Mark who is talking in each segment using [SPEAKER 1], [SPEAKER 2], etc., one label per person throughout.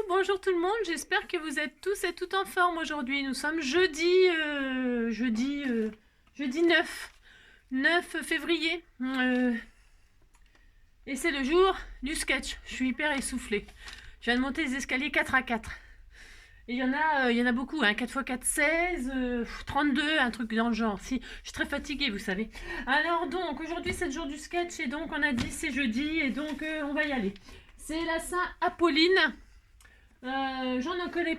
[SPEAKER 1] bonjour tout le monde, j'espère que vous êtes tous et toutes en forme aujourd'hui. Nous sommes jeudi 9 février. Et c'est le jour du sketch. Je suis hyper essoufflée. Je viens de monter les escaliers 4 à 4. Et il y en a beaucoup, hein, 4 x 4, 16, 32, un truc dans le genre. Si, je suis très fatiguée, vous savez. Alors donc, aujourd'hui c'est le jour du sketch et donc on a dit c'est jeudi et donc on va y aller. C'est la Saint-Apolline. J'en ne connais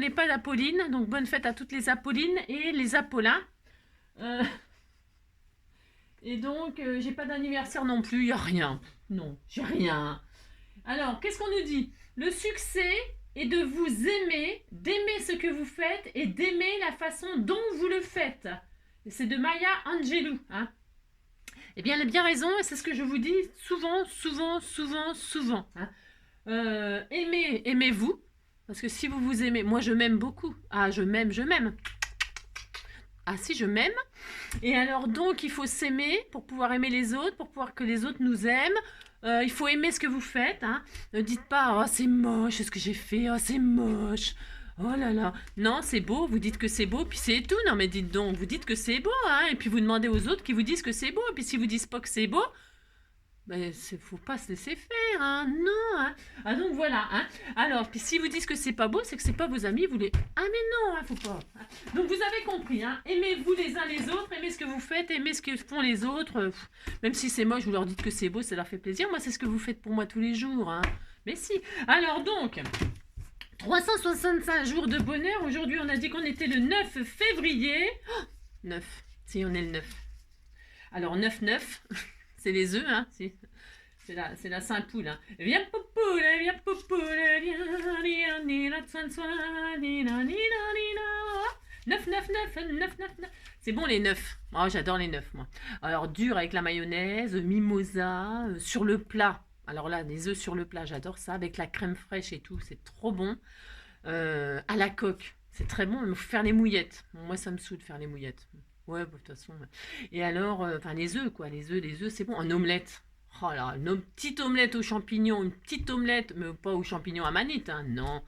[SPEAKER 1] pas d'Apolline, donc bonne fête à toutes les Apollines et les Apollins. Et donc, j'ai pas d'anniversaire non plus, il n'y a rien. Non, j'ai rien. Alors, qu'est-ce qu'on nous dit? Le succès est de vous aimer, d'aimer ce que vous faites et d'aimer la façon dont vous le faites. C'est de Maya Angelou. Hein. Eh bien, elle a bien raison, et c'est ce que je vous dis souvent. Hein. Aimez-vous. Parce que si vous vous aimez, moi je m'aime beaucoup. Ah, je m'aime. Ah si, je m'aime. Et alors donc, il faut s'aimer pour pouvoir aimer les autres, pour pouvoir que les autres nous aiment. Il faut aimer ce que vous faites. Hein. Ne dites pas, oh c'est moche ce que j'ai fait, oh c'est moche. Oh là là. Non, c'est beau, vous dites que c'est beau, puis c'est tout. Non mais dites donc, vous dites que c'est beau. Hein. Et puis vous demandez aux autres qui vous disent que c'est beau. Et puis si vous disent pas que c'est beau, ben, faut pas se laisser faire, hein. Non, hein. Ah donc voilà, hein. Alors, puis si vous dites que c'est pas beau, c'est que c'est pas vos amis, vous les... Ah mais non, hein, faut pas. Hein. Donc vous avez compris, hein. Aimez-vous les uns les autres, aimez ce que vous faites, aimez ce que font les autres. Même si c'est moche, vous leur dites que c'est beau, ça leur fait plaisir. Moi, c'est ce que vous faites pour moi tous les jours, hein. Mais si. Alors donc, 365 jours de bonheur. Aujourd'hui, on a dit qu'on était le 9 février. Oh, 9. Si, on est le 9. Alors, 9-9. C'est les œufs, hein. C'est la Saint-Poule. Hein. Viens poupoule, viens poupoule, viens, 9, 9, 9, 9, 9, 9. C'est bon les 9. Oh, j'adore les 9, moi. Alors, dur avec la mayonnaise, mimosa, sur le plat. Alors là, des œufs sur le plat, j'adore ça, avec la crème fraîche et tout, c'est trop bon. À la coque, c'est très bon, il faut faire les mouillettes. Moi, ça me saoule de faire les mouillettes. Ouais, de toute façon. Et alors, enfin, les œufs, quoi. Les œufs, c'est bon. En omelette. Oh là, une petite omelette aux champignons, une petite omelette, mais pas aux champignons à manite, hein, non.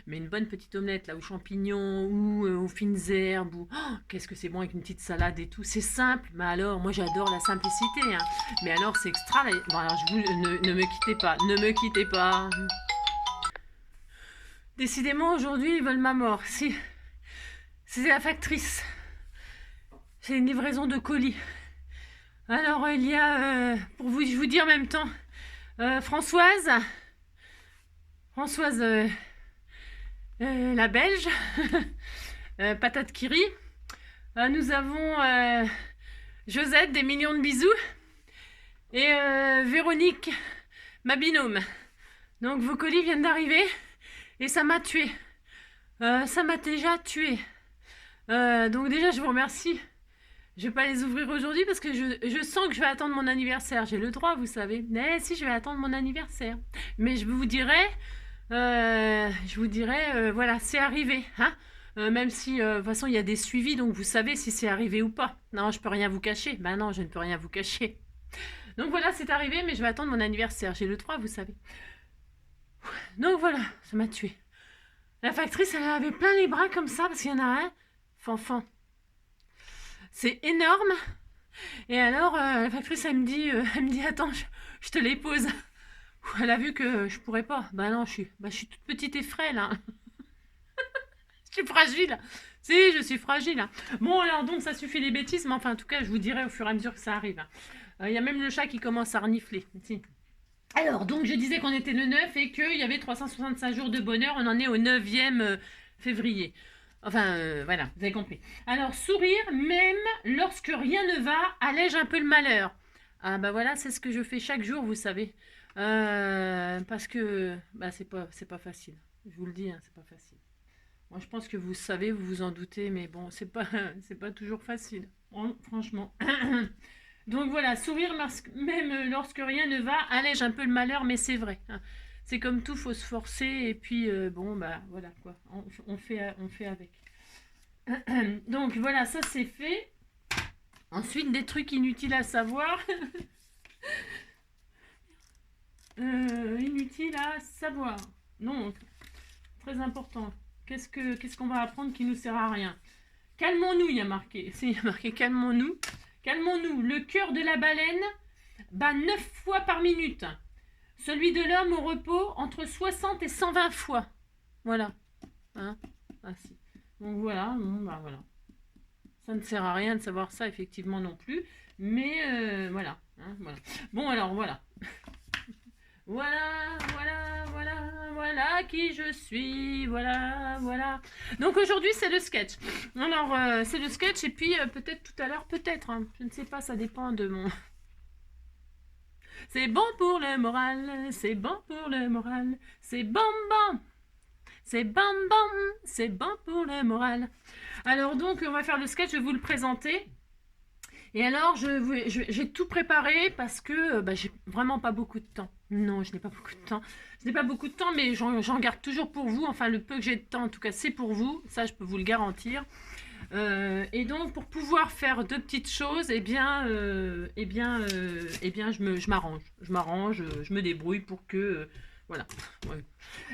[SPEAKER 1] Mais une bonne petite omelette, là, aux champignons ou aux fines herbes. Ou... Oh, qu'est-ce que c'est bon avec une petite salade et tout. C'est simple, mais alors, moi, j'adore la simplicité. Hein. Mais alors, c'est extra. Là. Bon, alors, ne me quittez pas. Ne me quittez pas. Décidément, aujourd'hui, ils veulent ma mort. Si. C'est la factrice. C'est une livraison de colis. Alors, il y a, pour vous dire en même temps, Françoise, la Belge, Patate Kiri. Nous avons Josette, des millions de bisous. Et Véronique, ma binôme. Donc, vos colis viennent d'arriver et ça m'a tué. Ça m'a déjà tué. Donc, déjà, je vous remercie. Je vais pas les ouvrir aujourd'hui parce que je sens que je vais attendre mon anniversaire. J'ai le droit, vous savez. Mais si, je vais attendre mon anniversaire. Mais je vous dirai, voilà, c'est arrivé. Hein même si, de toute façon, il y a des suivis, donc vous savez si c'est arrivé ou pas. Non, je peux rien vous cacher. Ben non, je ne peux rien vous cacher. Donc voilà, c'est arrivé, mais je vais attendre mon anniversaire. J'ai le droit, vous savez. Donc voilà, ça m'a tué. La factrice, elle avait plein les bras comme ça parce qu'il y en a un. Fanfan. C'est énorme. Et alors, la factrice, elle me dit, attends, je te les pose. Elle a vu que je pourrais pas. Bah non, je suis toute petite et frêle. Hein. Je suis fragile. Si, je suis fragile. Hein. Bon, alors donc, ça suffit les bêtises. Mais enfin, en tout cas, je vous dirai au fur et à mesure que ça arrive. Il y a même le chat qui commence à renifler. Si. Alors, donc, je disais qu'on était le 9 et qu'il y avait 365 jours de bonheur. On en est au 9e février. Enfin, voilà, vous avez compris. Alors, sourire, même lorsque rien ne va, allège un peu le malheur. Ah bah voilà, c'est ce que je fais chaque jour, vous savez. Parce que bah, c'est pas facile. Je vous le dis, hein, c'est pas facile. Moi, je pense que vous savez, vous vous en doutez, mais bon, c'est pas toujours facile. Franchement. Donc voilà, sourire, même lorsque rien ne va, allège un peu le malheur, mais c'est vrai. Hein. C'est comme tout, faut se forcer et puis bon bah voilà quoi, on fait avec. Donc voilà, ça c'est fait. Ensuite des trucs inutiles à savoir. Inutiles à savoir. Non, Très important. Qu'est-ce qu'on va apprendre qui nous sert à rien? Calmons-nous, il y a marqué. Il y a marqué calmons-nous. Calmons-nous. Le cœur de la baleine bat 9 fois par minute. Celui de l'homme au repos entre 60 et 120 fois. Voilà. Hein? Ah, si. Donc voilà. Bon, bah, voilà. Ça ne sert à rien de savoir ça, effectivement, non plus. Mais voilà. Hein, voilà. Bon, alors voilà. Voilà, voilà, voilà, voilà qui je suis, voilà, voilà. Donc aujourd'hui c'est le sketch. Alors c'est le sketch et puis peut-être tout à l'heure, peut-être, hein, je ne sais pas, ça dépend de mon... C'est bon pour le moral, c'est bon pour le moral, c'est bon bon, c'est bon bon, c'est bon pour le moral. Alors donc on va faire le sketch, je vais vous le présenter. Et alors, j'ai tout préparé parce que j'ai vraiment pas beaucoup de temps. Non, je n'ai pas beaucoup de temps. Je n'ai pas beaucoup de temps, mais j'en garde toujours pour vous. Enfin, le peu que j'ai de temps, en tout cas, c'est pour vous. Ça, je peux vous le garantir. Et donc, pour pouvoir faire deux petites choses, je m'arrange. Je me débrouille pour que... voilà. Ouais.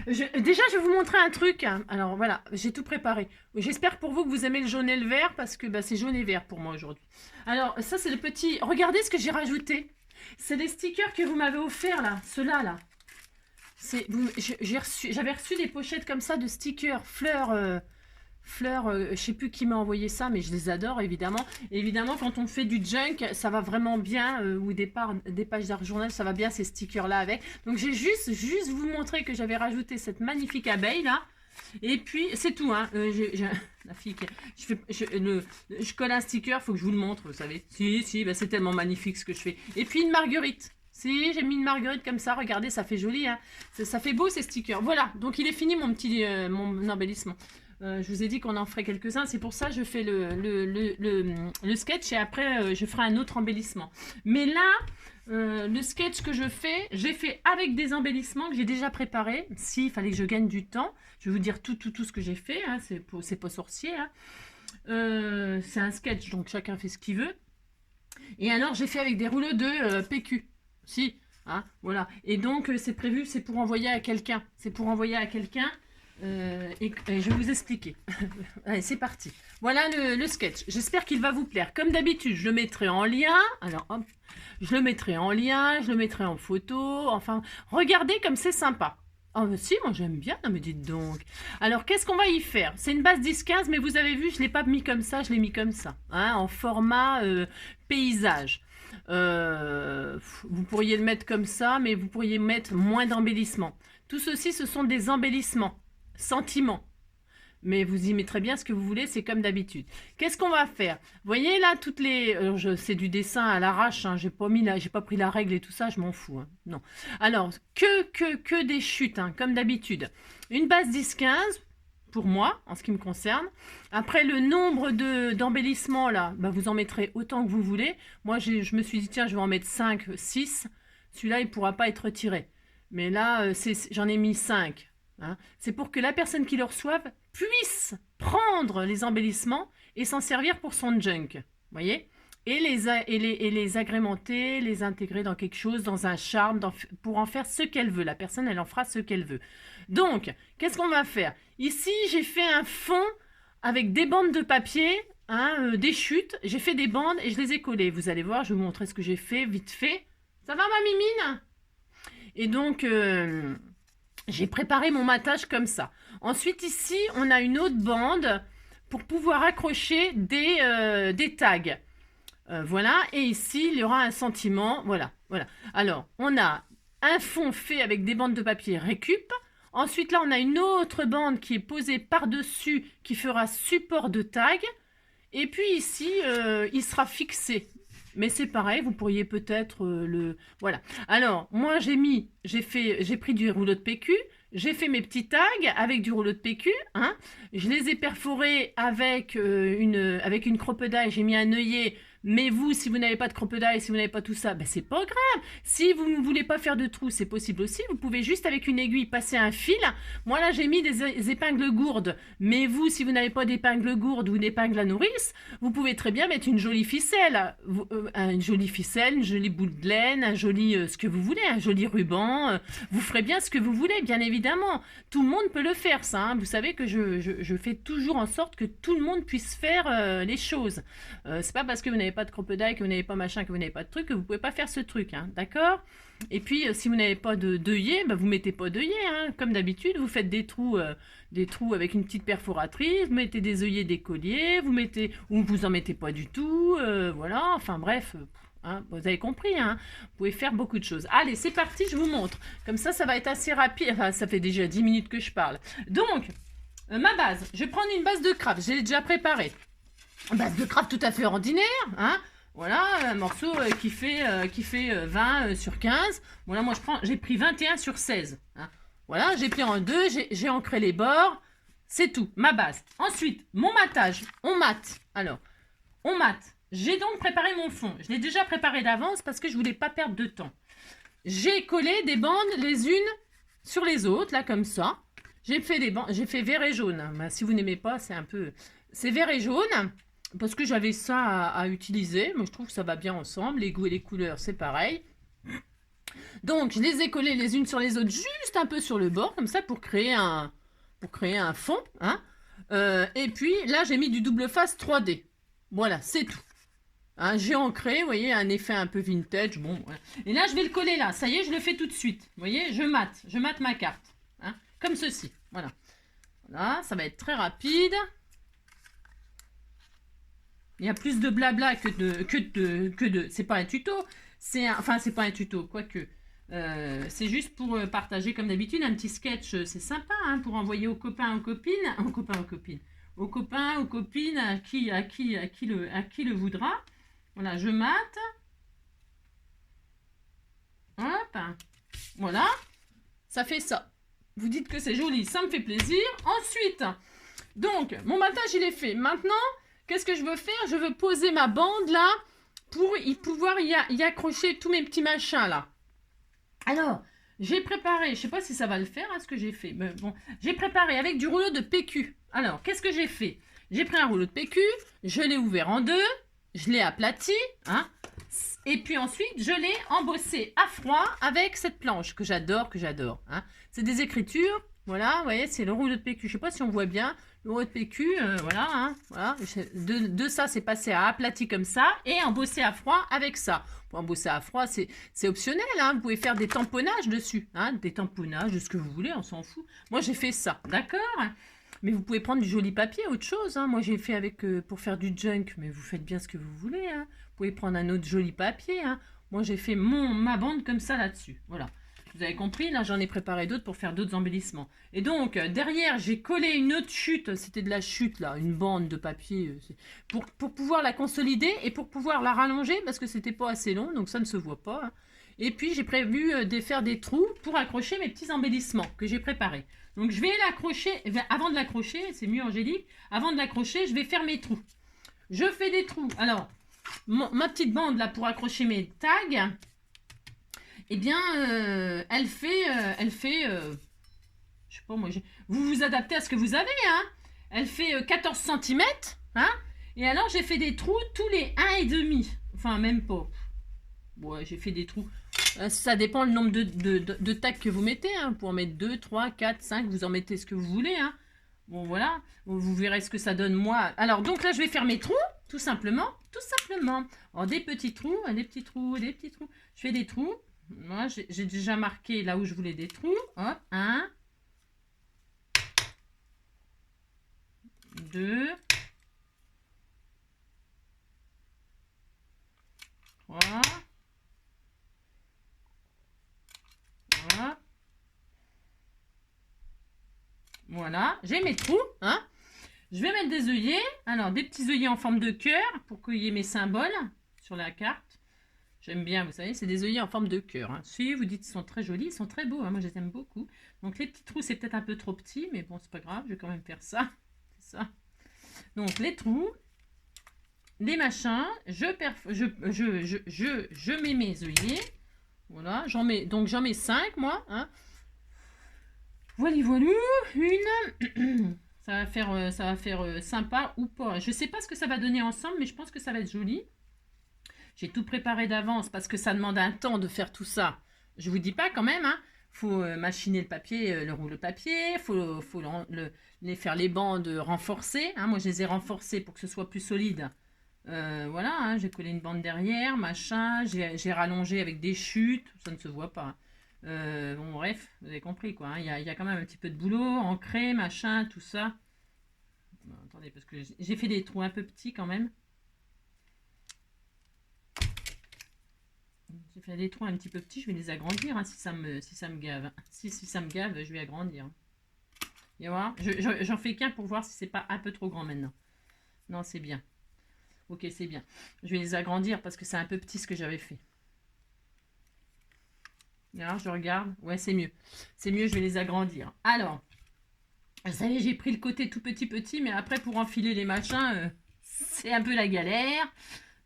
[SPEAKER 1] Déjà, je vais vous montrer un truc. Alors, voilà, j'ai tout préparé. J'espère pour vous que vous aimez le jaune et le vert, parce que c'est jaune et vert pour moi aujourd'hui. Alors, ça, c'est le petit... Regardez ce que j'ai rajouté. C'est les stickers que vous m'avez offert là. Ceux-là, là. J'avais reçu des pochettes comme ça de stickers, fleurs... je sais plus qui m'a envoyé ça, mais je les adore, évidemment. Et évidemment, quand on fait du junk, ça va vraiment bien, ou des pages d'art journal, ça va bien ces stickers-là avec. Donc, j'ai juste vous montrer que j'avais rajouté cette magnifique abeille, là. Et puis, c'est tout, hein. La fille, je colle un sticker, faut que je vous le montre, vous savez. Si, c'est tellement magnifique ce que je fais. Et puis, une marguerite. Si, j'ai mis une marguerite comme ça, regardez, ça fait joli, hein. Ça fait beau, ces stickers. Voilà, donc il est fini, mon embellissement. Je vous ai dit qu'on en ferait quelques-uns, c'est pour ça que je fais le sketch et après je ferai un autre embellissement. Mais là, le sketch que je fais, j'ai fait avec des embellissements que j'ai déjà préparés. S'il fallait que je gagne du temps, je vais vous dire tout ce que j'ai fait, hein, c'est pas sorcier. Hein. C'est un sketch, donc chacun fait ce qu'il veut. Et alors j'ai fait avec des rouleaux de PQ. Si, hein, voilà. Et donc c'est prévu, c'est pour envoyer à quelqu'un. C'est pour envoyer à quelqu'un. Et je vais vous expliquer. Allez, c'est parti. Voilà le sketch. J'espère qu'il va vous plaire. Comme d'habitude, je le mettrai en lien. Alors, hop, je le mettrai en lien, je le mettrai en photo. Enfin, regardez comme c'est sympa. Oh, mais si, moi j'aime bien. Non, mais dites donc. Alors, qu'est-ce qu'on va y faire? C'est une base 10-15, mais vous avez vu, je ne l'ai pas mis comme ça, je l'ai mis comme ça. Hein, en format paysage. Vous pourriez le mettre comme ça, mais vous pourriez mettre moins d'embellissement. Tout ceci, ce sont des embellissements. Sentiments. Mais vous y mettrez bien ce que vous voulez, c'est comme d'habitude. Qu'est-ce qu'on va faire? Vous voyez là, toutes les... c'est du dessin à l'arrache, hein, j'ai pas pris la règle et tout ça, je m'en fous. Hein, non. Alors, que des chutes, hein, comme d'habitude. Une base 10-15, pour moi, en ce qui me concerne. Après, le nombre d'embellissements, là, vous en mettrez autant que vous voulez. Moi, je me suis dit, tiens, je vais en mettre 5, 6. Celui-là, il ne pourra pas être retiré. Mais là, j'en ai mis 5. Hein. C'est pour que la personne qui le reçoive puisse prendre les embellissements et s'en servir pour son junk. Voyez, et les agrémenter, les intégrer dans quelque chose, dans un charme, pour en faire ce qu'elle veut. La personne, elle en fera ce qu'elle veut. Donc, qu'est-ce qu'on va faire? Ici, j'ai fait un fond avec des bandes de papier, hein, des chutes. J'ai fait des bandes et je les ai collées. Vous allez voir, je vais vous montrer ce que j'ai fait, vite fait. Ça va, ma mimine? Et donc... j'ai préparé mon matage comme ça. Ensuite, ici, on a une autre bande pour pouvoir accrocher des tags. Voilà. Et ici, il y aura un sentiment. Voilà. Alors, on a un fond fait avec des bandes de papier récup. Ensuite, là, on a une autre bande qui est posée par-dessus qui fera support de tag. Et puis ici, il sera fixé. Mais c'est pareil, vous pourriez peut-être Voilà. Alors, moi, j'ai pris du rouleau de PQ, j'ai fait mes petits tags avec du rouleau de PQ, hein. Je les ai perforés avec une cropeda et j'ai mis un œillet Mais vous, si vous n'avez pas de crocodile, si vous n'avez pas tout ça, ben c'est pas grave. Si vous ne voulez pas faire de trous, c'est possible aussi. Vous pouvez juste avec une aiguille passer un fil. Moi là, j'ai mis des épingles gourdes. Mais vous, si vous n'avez pas d'épingles gourdes ou d'épingles à nourrice, vous pouvez très bien mettre une jolie ficelle. Une jolie ficelle, une jolie boule de laine, un joli ce que vous voulez, un joli ruban. Vous ferez bien ce que vous voulez, bien évidemment. Tout le monde peut le faire, ça. Hein. Vous savez que je fais toujours en sorte que tout le monde puisse faire les choses. C'est pas parce que vous n'avez pas de crocodile, que vous n'avez pas machin, que vous n'avez pas de truc, que vous pouvez pas faire ce truc, hein, d'accord? Et puis, si vous n'avez pas d'œillet, bah, vous mettez pas d'œillet, hein. Comme d'habitude, vous faites des trous avec une petite perforatrice, vous mettez des œillets d'écolier, ou vous en mettez pas du tout, voilà, enfin bref, hein, vous avez compris, hein, vous pouvez faire beaucoup de choses. Allez, c'est parti, je vous montre. Comme ça va être assez rapide, enfin, ça fait déjà 10 minutes que je parle. Donc, ma base, je vais prendre une base de craft, je l'ai déjà préparée. Base de craft tout à fait ordinaire, hein. Voilà, un morceau qui fait 20 sur 15. Voilà, moi j'ai pris 21 sur 16. Hein. Voilà, j'ai pris en deux, j'ai ancré les bords. C'est tout, ma base. Ensuite, mon matage, on mate. Alors, on mate. J'ai donc préparé mon fond. Je l'ai déjà préparé d'avance parce que je voulais pas perdre de temps. J'ai collé des bandes les unes sur les autres, là, comme ça. J'ai fait des bandes, j'ai fait vert et jaune. Ben, si vous n'aimez pas, c'est un peu... C'est vert et jaune. Parce que j'avais ça à utiliser. Moi, je trouve que ça va bien ensemble. Les goûts et les couleurs, c'est pareil. Donc, je les ai collés les unes sur les autres, juste un peu sur le bord, comme ça, pour créer un fond. Hein. Et puis, là, j'ai mis du double face 3D. Voilà, c'est tout. Hein, j'ai ancré, vous voyez, un effet un peu vintage. Bon, ouais. Et là, je vais le coller là. Ça y est, je le fais tout de suite. Vous voyez, je mate ma carte. Hein, comme ceci. Voilà. Voilà, ça va être très rapide. Il y a plus de blabla que de... C'est pas un tuto. Enfin, c'est pas un tuto, quoique. C'est juste pour partager, comme d'habitude, un petit sketch. C'est sympa, hein, pour envoyer aux copains, aux copines. Aux copains, aux copines. Aux copains, aux copines, à qui le voudra. Voilà, je mate. Hop. Voilà. Ça fait ça. Vous dites que c'est joli, ça me fait plaisir. Ensuite, donc, mon matage, il est fait. Maintenant... Qu'est-ce que je veux faire? Je veux poser ma bande là pour pouvoir y accrocher tous mes petits machins là. Alors, j'ai préparé, je ne sais pas si ça va le faire, hein, ce que j'ai fait. Mais bon, j'ai préparé avec du rouleau de PQ. Alors, qu'est-ce que j'ai fait? J'ai pris un rouleau de PQ, je l'ai ouvert en deux, je l'ai aplati, hein, et puis ensuite, je l'ai embossé à froid avec cette planche que j'adore, Hein. C'est des écritures, voilà, vous voyez, c'est le rouleau de PQ. Je ne sais pas si on voit bien. Le rouleau de PQ, voilà, hein, voilà. De ça, c'est passé à aplati comme ça et embossé à froid avec ça. Pour embosser à froid, c'est optionnel, hein. Vous pouvez faire des tamponnages dessus, hein, des tamponnages, de ce que vous voulez, on s'en fout. Moi, j'ai fait ça, d'accord? Mais vous pouvez prendre du joli papier, autre chose. Hein. Moi, j'ai fait avec pour faire du junk, mais vous faites bien ce que vous voulez. Hein. Vous pouvez prendre un autre joli papier. Hein. Moi, j'ai fait ma bande comme ça là-dessus. Voilà. Vous avez compris, là j'en ai préparé d'autres pour faire d'autres embellissements. Et donc derrière j'ai collé une autre chute, c'était de la chute là, une bande de papier, pour pouvoir la consolider et pour pouvoir la rallonger parce que c'était pas assez long, donc ça ne se voit pas. Hein. Et puis j'ai prévu de faire des trous pour accrocher mes petits embellissements que j'ai préparés. Donc je vais l'accrocher, avant de l'accrocher, c'est mieux Angélique, avant de l'accrocher je vais faire mes trous. Je fais des trous, alors ma petite bande là pour accrocher mes tags, eh bien, elle fait, je sais pas moi, vous vous adaptez à ce que vous avez, hein. Elle fait 14 cm, hein. Et alors, j'ai fait des trous tous les 1,5. Enfin, même pas. Ouais, j'ai fait des trous. Ça dépend le nombre de tags que vous mettez, hein. Pour en mettre 2, 3, 4, 5, vous en mettez ce que vous voulez, hein. Bon, voilà. Vous verrez ce que ça donne, moi. Alors, donc là, je vais faire mes trous, tout simplement. Tout simplement. Alors, des petits trous, des petits trous, des petits trous. Je fais des trous. Moi, j'ai déjà marqué là où je voulais des trous. Hop, 1, 2, 3, voilà, j'ai mes trous, hein. Je vais mettre des œillets, alors des petits œillets en forme de cœur pour qu'il y ait mes symboles sur la carte. J'aime bien, vous savez, c'est des œillets en forme de cœur. Hein. Si vous dites qu'ils sont très jolis, ils sont très beaux, hein. Moi je les aime beaucoup. Donc les petits trous, c'est peut-être un peu trop petit, mais bon, c'est pas grave, je vais quand même faire ça. C'est ça. Donc les trous. Donc les trous, des machins, je mets mes œillets. Voilà, j'en mets 5 moi. Hein. Voilà, une. Ça va faire sympa ou pas. Je sais pas ce que ça va donner ensemble, mais je pense que ça va être joli. J'ai tout préparé d'avance parce que ça demande un temps de faire tout ça. Je vous dis pas quand même, hein. Faut machiner le papier, le rouleau papier, faut les faire les bandes renforcées. Hein. Moi, je les ai renforcées pour que ce soit plus solide. Voilà, hein, j'ai collé une bande derrière, machin, j'ai rallongé avec des chutes, ça ne se voit pas. Bon, bref, vous avez compris quoi. Hein. Il y a quand même un petit peu de boulot, ancré, machin, tout ça. Bon, attendez, parce que j'ai fait des trous un peu petits quand même. J'ai fait des trous un petit peu petits, je vais les agrandir hein, si ça me gave. Si ça me gave, je vais agrandir. Et voilà, j'en fais qu'un pour voir si c'est pas un peu trop grand maintenant. Non, c'est bien. Ok, c'est bien. Je vais les agrandir parce que c'est un peu petit ce que j'avais fait. Alors, je regarde. Ouais, c'est mieux. C'est mieux, je vais les agrandir. Alors, vous savez, j'ai pris le côté tout petit, mais après, pour enfiler les machins, c'est un peu la galère.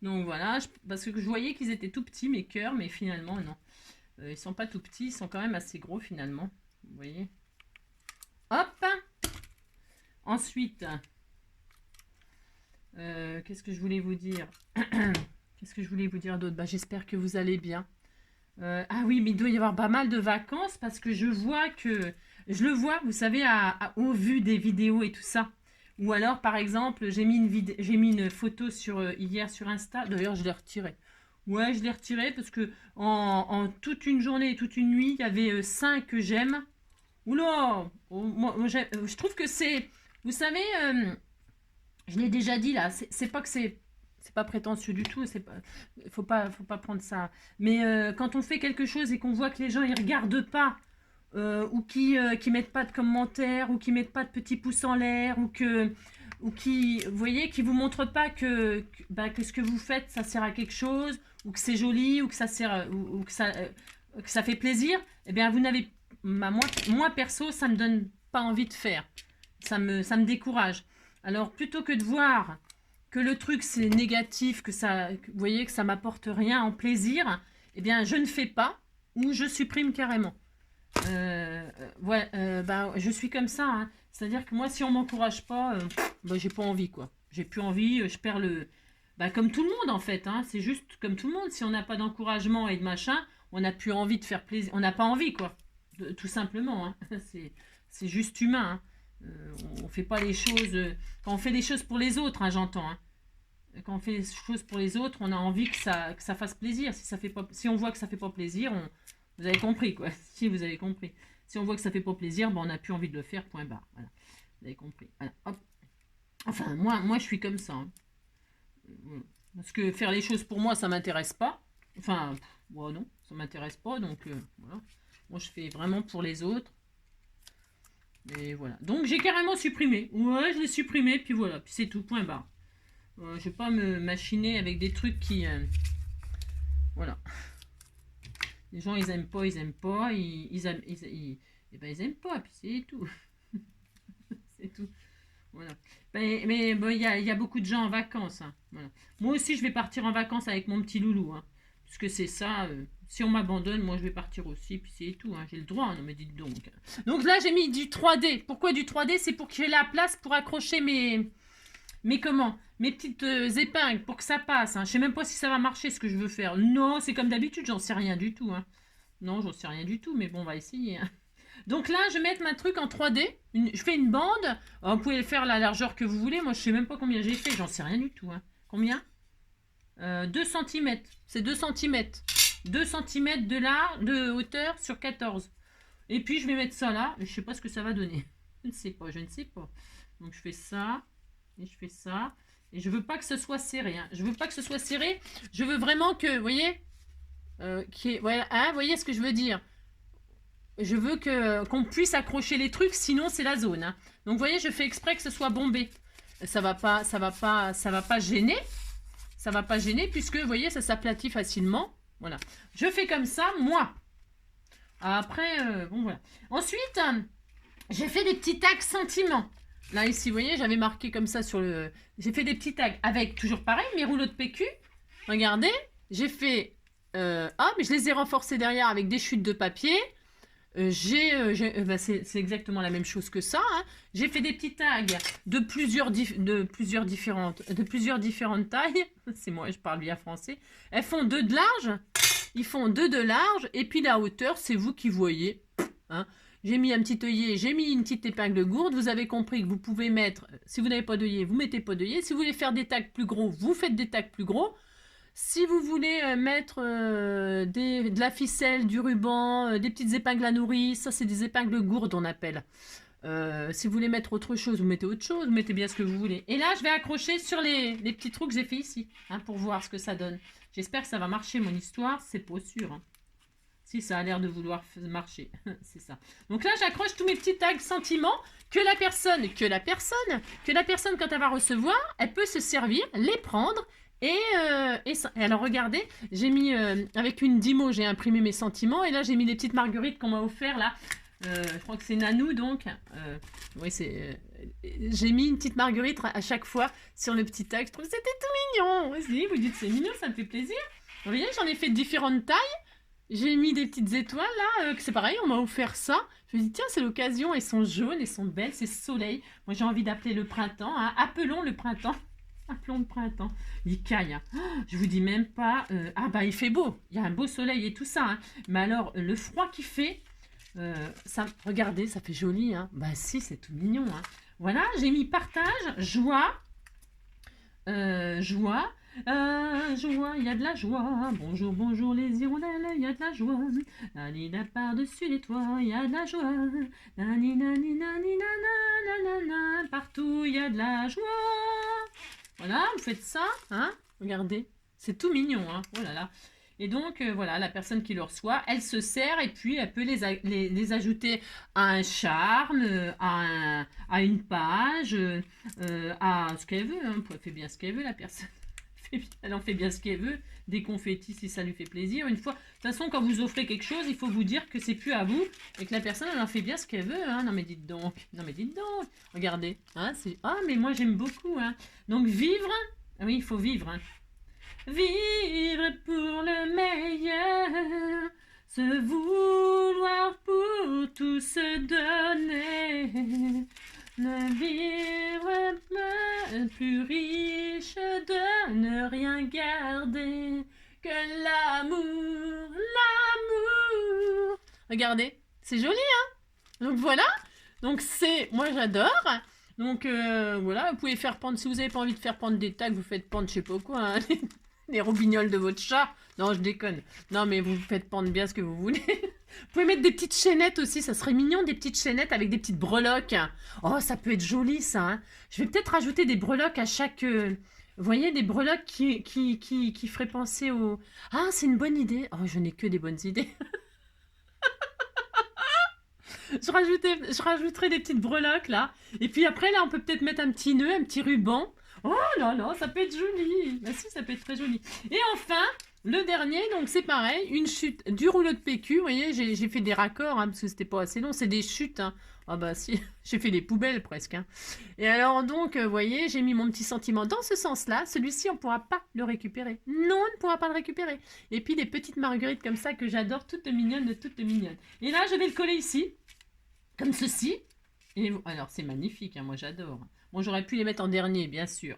[SPEAKER 1] Donc voilà, parce que je voyais qu'ils étaient tout petits, mes cœurs, mais finalement, non. Ils sont pas tout petits, ils sont quand même assez gros, finalement. Vous voyez. Hop. Ensuite, qu'est-ce que je voulais vous dire? Qu'est-ce que je voulais vous dire d'autre? Bah, j'espère que vous allez bien. Ah oui, mais il doit y avoir pas mal de vacances parce que je vois que... Je le vois, vous savez, au vu des vidéos et tout ça. Ou alors, par exemple, j'ai mis une photo hier sur Insta. D'ailleurs, je l'ai retirée. Ouais, je l'ai retirée parce que en toute une journée et toute une nuit, il y avait 5 j'aime. Oula, je trouve que c'est... Vous savez, je l'ai déjà dit là, c'est pas que c'est pas prétentieux du tout, faut pas prendre ça. Mais quand on fait quelque chose et qu'on voit que les gens ils regardent pas ou qui mettent pas de commentaires ou qui mettent pas de petits pouces en l'air ou qui vous voyez qui vous montrent pas que ce que vous faites ça sert à quelque chose ou que c'est joli ou que ça sert ou que ça fait plaisir, eh bien vous n'avez moi perso ça me donne pas envie de faire. Ça me décourage. Alors plutôt que de voir que le truc c'est négatif, vous voyez que ça m'apporte rien en plaisir, eh bien je ne fais pas ou je supprime carrément. Je suis comme ça. Hein. C'est-à-dire que moi si on m'encourage pas, j'ai pas envie quoi. J'ai plus envie, je perds le... comme tout le monde en fait. Hein. C'est juste comme tout le monde. Si on n'a pas d'encouragement et de machin, on n'a plus envie de faire plaisir. On n'a pas envie quoi. Tout simplement. Hein. C'est juste humain. Hein. On fait pas les choses... quand on fait des choses pour les autres, hein, j'entends. Hein. Quand on fait des choses pour les autres, on a envie que ça fasse plaisir. Si on voit que ça fait pas plaisir, vous avez compris quoi. Si vous avez compris. Si on voit que ça fait pas plaisir, on n'a plus envie de le faire, point barre. Voilà. Vous avez compris. Voilà. Hop. Enfin, moi je suis comme ça. Hein. Parce que faire les choses pour moi, ça m'intéresse pas. Enfin, non, ça m'intéresse pas. Donc, voilà. Moi, je fais vraiment pour les autres. Et voilà. Donc j'ai carrément supprimé. Ouais, je l'ai supprimé, puis voilà. Puis c'est tout, point barre. Je vais pas me machiner avec des trucs qui... voilà. Les gens, ils aiment pas, ils aiment pas. Ils aiment pas, puis c'est tout. C'est tout. Voilà. Mais bon, il y a beaucoup de gens en vacances. Hein. Voilà. Moi aussi, je vais partir en vacances avec mon petit loulou. Hein. Parce que c'est ça... si on m'abandonne, moi je vais partir aussi, puis c'est tout, hein. J'ai le droit, non mais dites donc. Donc là j'ai mis du 3D. Pourquoi du 3D? C'est pour que j'ai la place pour accrocher mes petites épingles pour que ça passe. Hein. Je sais même pas si ça va marcher ce que je veux faire. Non, c'est comme d'habitude, j'en sais rien du tout. Hein. Non, j'en sais rien du tout, mais bon, on va essayer. Hein. Donc là, je vais mettre ma truc en 3D. Je fais une bande. Alors, vous pouvez le faire la largeur que vous voulez. Moi, je sais même pas combien j'ai fait. J'en sais rien du tout. Hein. Combien 2 cm. C'est 2 cm. 2 cm de hauteur sur 14. Et puis, je vais mettre ça là. Je sais pas ce que ça va donner. Je ne sais pas. Donc, je fais ça. Et je fais ça. Et je veux pas que ce soit serré. Hein. Je veux pas que ce soit serré. Je veux vraiment que, vous voyez, voilà, hein, vous voyez ce que je veux dire. Je veux qu'on puisse accrocher les trucs, sinon c'est la zone. Hein. Donc, vous voyez, je fais exprès que ce soit bombé. Ça va pas gêner. Ça va pas gêner puisque, vous voyez, ça s'aplatit facilement. Voilà. Je fais comme ça, moi. Après, bon, voilà. Ensuite, j'ai fait des petits tags sentiments. Là, ici, vous voyez, j'avais marqué comme ça sur le... J'ai fait des petits tags avec, toujours pareil, mes rouleaux de PQ. Regardez, j'ai fait... Ah, mais je les ai renforcés derrière avec des chutes de papier. Bah, c'est exactement la même chose que ça. Hein. J'ai fait des petits tags de plusieurs différentes tailles. C'est moi, je parle bien français. Elles font 2 de large. Ils font 2 de large. Et puis la hauteur, c'est vous qui voyez. Hein. J'ai mis un petit œillet, j'ai mis une petite épingle gourde. Vous avez compris que vous pouvez mettre, si vous n'avez pas d'œillet, vous mettez pas d'œillet. Si vous voulez faire des tags plus gros, vous faites des tags plus gros. Si vous voulez mettre de la ficelle, du ruban, des petites épingles à nourrice, ça c'est des épingles gourdes on appelle. Si vous voulez mettre autre chose, vous mettez autre chose, vous mettez bien ce que vous voulez. Et là, je vais accrocher sur les petits trous que j'ai fait ici, hein, pour voir ce que ça donne. J'espère que ça va marcher mon histoire, c'est pas sûr. Hein. Si, ça a l'air de vouloir marcher, c'est ça. Donc là, j'accroche tous mes petits tags sentiments que la personne, quand elle va recevoir, elle peut se servir, les prendre. Et alors regardez, j'ai mis avec une Dimo, j'ai imprimé mes sentiments et là j'ai mis les petites marguerites qu'on m'a offert là. Je crois que c'est Nanou donc. Oui, j'ai mis une petite marguerite à chaque fois sur le petit tag. Je trouve que c'était tout mignon. Aussi, vous dites c'est mignon, ça me fait plaisir. Vous voyez, j'en ai fait de différentes tailles. J'ai mis des petites étoiles là, c'est pareil, on m'a offert ça. Je me dis tiens, c'est l'occasion, elles sont jaunes, elles sont belles, c'est soleil. Moi j'ai envie d'appeler le printemps, hein. Appelons le printemps. Appelons le printemps. Il caille. Hein. Oh, je vous dis même pas. Ah bah il fait beau. Il y a un beau soleil et tout ça. Hein. Mais alors le froid qu'il fait, ça, regardez, ça fait joli. Hein. Bah si, c'est tout mignon. Hein. Voilà, j'ai mis partage, joie, joie. Joie, il y a de la joie. Bonjour, bonjour les hirondelles, il y a de la joie. Nanina par-dessus les toits, il y a de la joie. Nanina, nanina, nanana, partout il y a de la joie. Voilà, vous faites ça, hein. Regardez, c'est tout mignon, hein. Oh là là. Et donc, voilà, la personne qui le reçoit, elle se sert et puis elle peut les ajouter à un charme, à une page, à ce qu'elle veut. Hein. Elle fait bien ce qu'elle veut, la personne. Elle en fait bien ce qu'elle veut. Des confettis si ça lui fait plaisir. Une fois, de toute façon, quand vous offrez quelque chose, il faut vous dire que c'est plus à vous et que la personne, elle en fait bien ce qu'elle veut. Hein. Non mais dites donc. Non mais dites donc. Regardez. Hein, ah mais moi j'aime beaucoup. Hein. Donc vivre. Oui, il faut vivre. Hein. Vivre pour le meilleur, se vouloir pour tout se donner, ne vivre plus riche de ne rien garder que l'amour, l'amour. Regardez, c'est joli, hein? Donc voilà, donc moi j'adore. Donc voilà, vous pouvez faire pendre, si vous n'avez pas envie de faire pendre des tags, vous faites pendre je sais pas quoi, hein, les robignoles de votre chat. Non, je déconne. Non, mais vous faites pendre bien ce que vous voulez. Vous pouvez mettre des petites chaînettes aussi, ça serait mignon, des petites chaînettes avec des petites breloques. Oh, ça peut être joli, ça. Hein. Je vais peut-être rajouter des breloques à chaque... vous voyez, des breloques qui feraient penser au... Ah, c'est une bonne idée. Oh, je n'ai que des bonnes idées. Je rajouterai des petites breloques, là. Et puis après, là, on peut peut-être mettre un petit nœud, un petit ruban. Oh là là, ça peut être joli. Bah si, ça peut être très joli. Et enfin, le dernier, donc c'est pareil, une chute du rouleau de PQ. Vous voyez, j'ai fait des raccords, hein, parce que c'était pas assez long. C'est des chutes. Hein. Ah bah si, j'ai fait des poubelles presque. Hein. Et alors donc, vous voyez, j'ai mis mon petit sentiment dans ce sens-là. Celui-ci, on ne pourra pas le récupérer. Non, on ne pourra pas le récupérer. Et puis des petites marguerites comme ça que j'adore, toutes mignonnes, toutes mignonnes. Et là, je vais le coller ici, comme ceci. Et alors, c'est magnifique, hein, moi j'adore. Bon, j'aurais pu les mettre en dernier, bien sûr.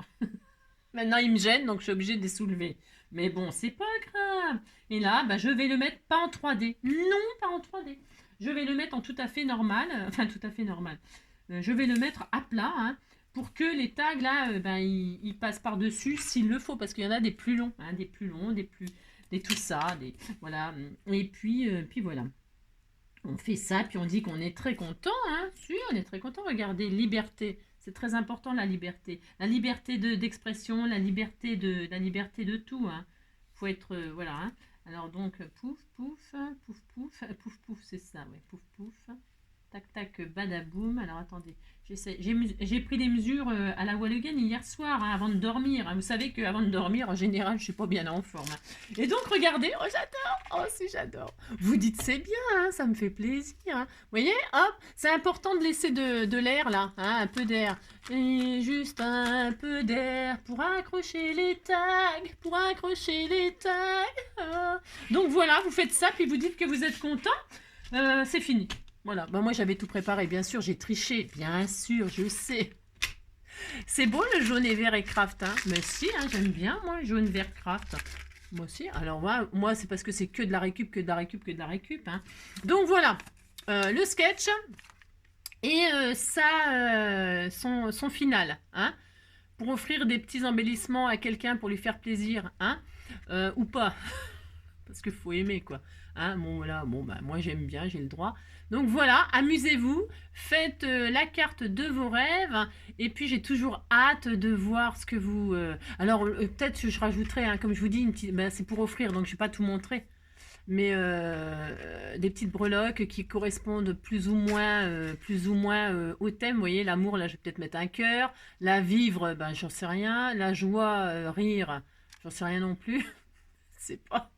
[SPEAKER 1] Maintenant, ils me gênent, donc je suis obligée de les soulever. Mais bon, c'est pas grave. Et là, bah, je vais le mettre pas en 3D. Non, pas en 3D. Je vais le mettre en tout à fait normal. Enfin, tout à fait normal. Je vais le mettre à plat, hein, pour que les tags, là, ils passent par-dessus s'il le faut. Parce qu'il y en a des plus longs, hein, des plus longs, des tout ça. Voilà. Et puis voilà. On fait ça, puis on dit qu'on est très content, hein. Si, on est très content. Regardez, liberté. C'est très important, la liberté. La liberté d'expression, la liberté de tout. Hein. Faut être... voilà. Hein. Alors donc, pouf, pouf, pouf, pouf, pouf, pouf, c'est ça, ouais. Pouf, pouf. Tac, tac, badaboum. Alors attendez, j'ai pris des mesures à la Walligan hier soir, hein, avant de dormir. Hein. Vous savez qu'avant de dormir, en général, je suis pas bien en forme. Hein. Et donc, regardez, oh j'adore, oh si j'adore. Vous dites c'est bien, hein, ça me fait plaisir. Hein. Vous voyez, hop, c'est important de laisser de l'air là, hein, un peu d'air. Et juste un peu d'air pour accrocher les tags, pour accrocher les tags. Ah. Donc voilà, vous faites ça, puis vous dites que vous êtes content. C'est fini. Voilà, bah, moi j'avais tout préparé, bien sûr, j'ai triché, bien sûr, je sais. C'est beau le jaune et vert et craft, hein. Mais si, hein, j'aime bien moi, jaune, vert, craft. Moi aussi, alors moi c'est parce que c'est que de la récup, que de la récup, que de la récup. Hein. Donc voilà, le sketch et son final, hein, pour offrir des petits embellissements à quelqu'un pour lui faire plaisir, hein, ou pas. Parce qu'il faut aimer, quoi. Hein, bon, voilà, bon, bah, moi j'aime bien, j'ai le droit. Donc voilà, amusez-vous, faites la carte de vos rêves, et puis j'ai toujours hâte de voir ce que vous... Alors, peut-être que je rajouterai, hein, comme je vous dis, bah, c'est pour offrir, donc je ne vais pas tout montrer, mais des petites breloques qui correspondent plus ou moins au thème. Vous voyez, l'amour, là, je vais peut-être mettre un cœur. La vivre, ben, j'en sais rien. La joie, rire, j'en sais rien non plus. C'est pas...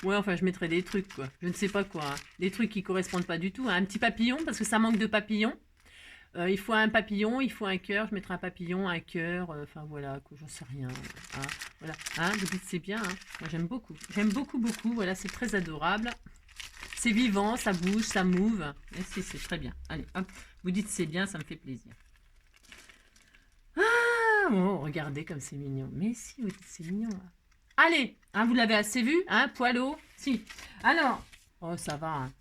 [SPEAKER 1] Ouais, enfin, je mettrai des trucs, quoi. Je ne sais pas quoi. Hein. Des trucs qui correspondent pas du tout. Hein. Un petit papillon, parce que ça manque de papillons. Il faut un papillon, il faut un cœur. Je mettrai un papillon, un cœur. Enfin, voilà, quoi. J'en sais rien. Hein. Voilà. Hein, vous dites c'est bien. Hein. Moi, j'aime beaucoup. J'aime beaucoup, beaucoup. Voilà, c'est très adorable. C'est vivant, ça bouge, ça move. Et c'est très bien. Allez, hop. Vous dites c'est bien, ça me fait plaisir. Ah, oh, regardez comme c'est mignon. Mais si, vous dites c'est mignon, là. Allez, hein, vous l'avez assez vu, hein, poileau. Si. Alors, oh, ça va. Hein.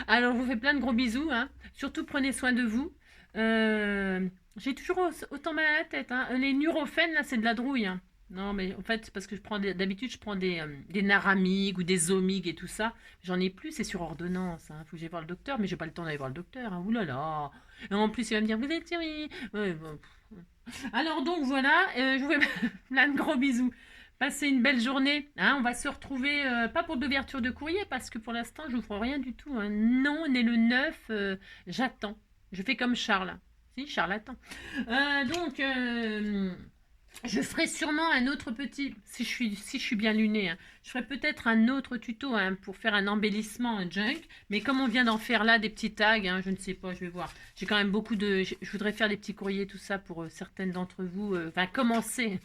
[SPEAKER 1] Alors, je vous fais plein de gros bisous. Hein. Surtout, prenez soin de vous. J'ai toujours autant mal à la tête. Hein. Les Nurofen, là, c'est de la drouille. Hein. Non, mais en fait, c'est parce que d'habitude, je prends des Naramig ou des Zomig et tout ça. J'en ai plus, c'est sur ordonnance. Hein. Faut que j'aille voir le docteur, mais j'ai pas le temps d'aller voir le docteur. Hein. Ouh là là. Et en plus, il va me dire, vous êtes Thierry. Ouais, bon. Alors donc voilà, je vous fais plein de gros bisous. Passez une belle journée. Hein, on va se retrouver, pas pour d'ouverture de courrier, parce que pour l'instant, je n'ouvre rien du tout. Hein. Non, on est le 9, j'attends. Je fais comme Charles. Si, Charles attend. Donc, je ferai sûrement un autre petit, si je suis bien lunée, hein, je ferai peut-être un autre tuto hein, pour faire un embellissement un junk, mais comme on vient d'en faire là des petits tags, hein, je ne sais pas, je vais voir. J'ai quand même beaucoup de, je voudrais faire des petits courriers, tout ça pour certaines d'entre vous, enfin commencer.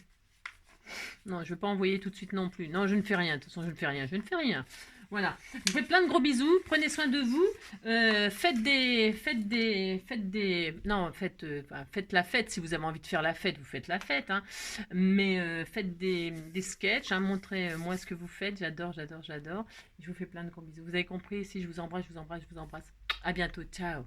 [SPEAKER 1] Non, je ne vais pas envoyer tout de suite non plus. Non, je ne fais rien, de toute façon je ne fais rien, je ne fais rien. Voilà, je vous fais plein de gros bisous, prenez soin de vous, faites la fête, si vous avez envie de faire la fête, vous faites la fête, hein. Mais faites des sketchs, hein, montrez-moi ce que vous faites, j'adore, j'adore, j'adore, je vous fais plein de gros bisous, vous avez compris, si je vous embrasse, je vous embrasse, je vous embrasse, à bientôt, ciao.